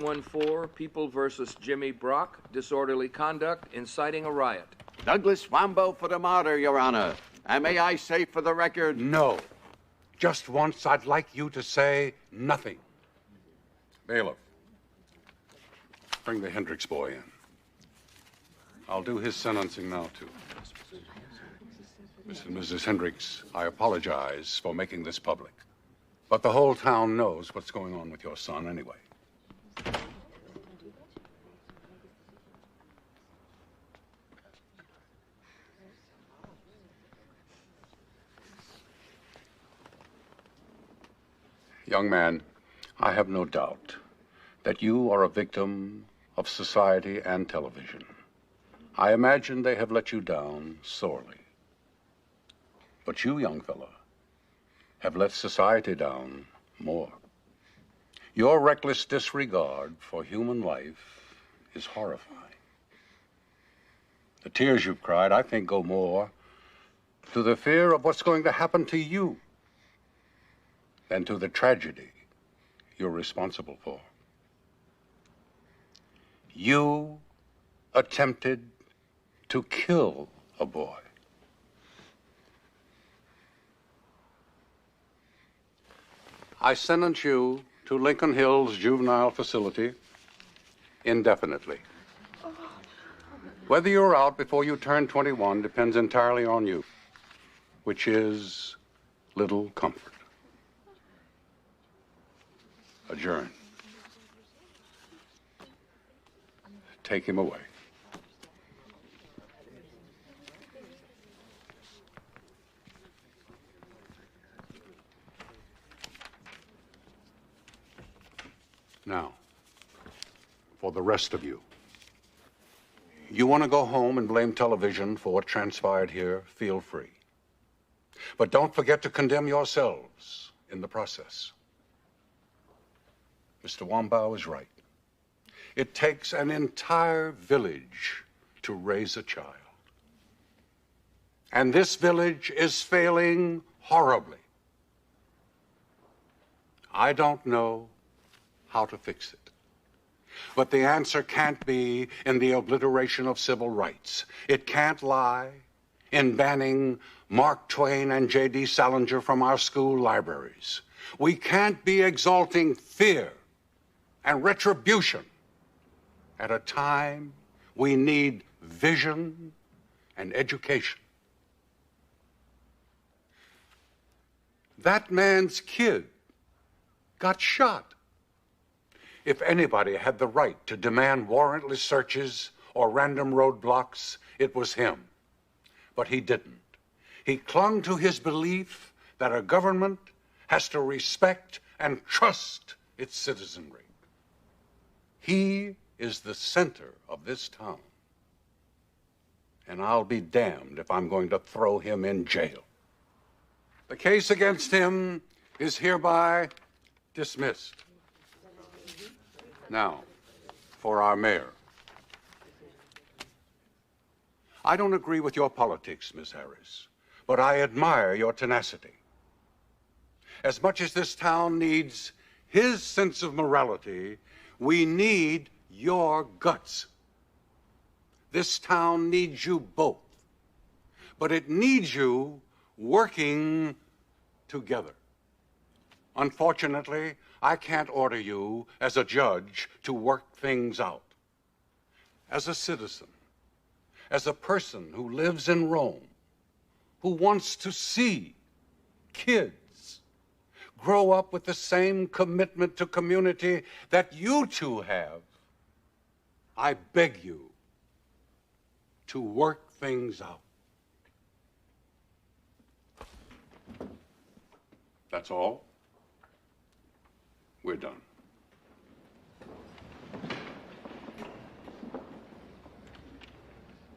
S02E012, People versus Jimmy Brock, disorderly conduct, inciting a riot. Douglas Wambaugh for the martyr, Your Honor. And may I say for the record... No. Just once, I'd like you to say nothing. Bailiff, bring the Hendricks boy in. I'll do his sentencing now, too. Mr. and Mrs. Hendricks, I apologize for making this public. But the whole town knows what's going on with your son anyway. Young man, I have no doubt that you are a victim of society and television. I imagine they have let you down sorely. But you, young fella, have let society down more. Your reckless disregard for human life is horrifying. The tears you've cried, I think, go more to the fear of what's going to happen to you than to the tragedy you're responsible for. You attempted to kill a boy. I sentence you to Lincoln Hills Juvenile Facility indefinitely. Whether you're out before you turn 21 depends entirely on you, which is little comfort. Adjourn. Take him away. Now, for the rest of you. You want to go home and blame television for what transpired here, feel free. But don't forget to condemn yourselves in the process. Mr. Wambaugh is right. It takes an entire village to raise a child. And this village is failing horribly. I don't know how to fix it. But the answer can't be in the obliteration of civil rights. It can't lie in banning Mark Twain and J.D. Salinger from our school libraries. We can't be exalting fear and retribution at a time we need vision and education. That man's kid got shot. If anybody had the right to demand warrantless searches or random roadblocks, it was him. But he didn't. He clung to his belief that a government has to respect and trust its citizenry. He is the center of this town. And I'll be damned if I'm going to throw him in jail. The case against him is hereby dismissed. Now, for our mayor. I don't agree with your politics, Ms. Harris, but I admire your tenacity. As much as this town needs his sense of morality, we need your guts. This town needs you both, but it needs you working together. Unfortunately, I can't order you as a judge to work things out. As a citizen, as a person who lives in Rome, who wants to see kids grow up with the same commitment to community that you two have, I beg you to work things out. That's all. We're done.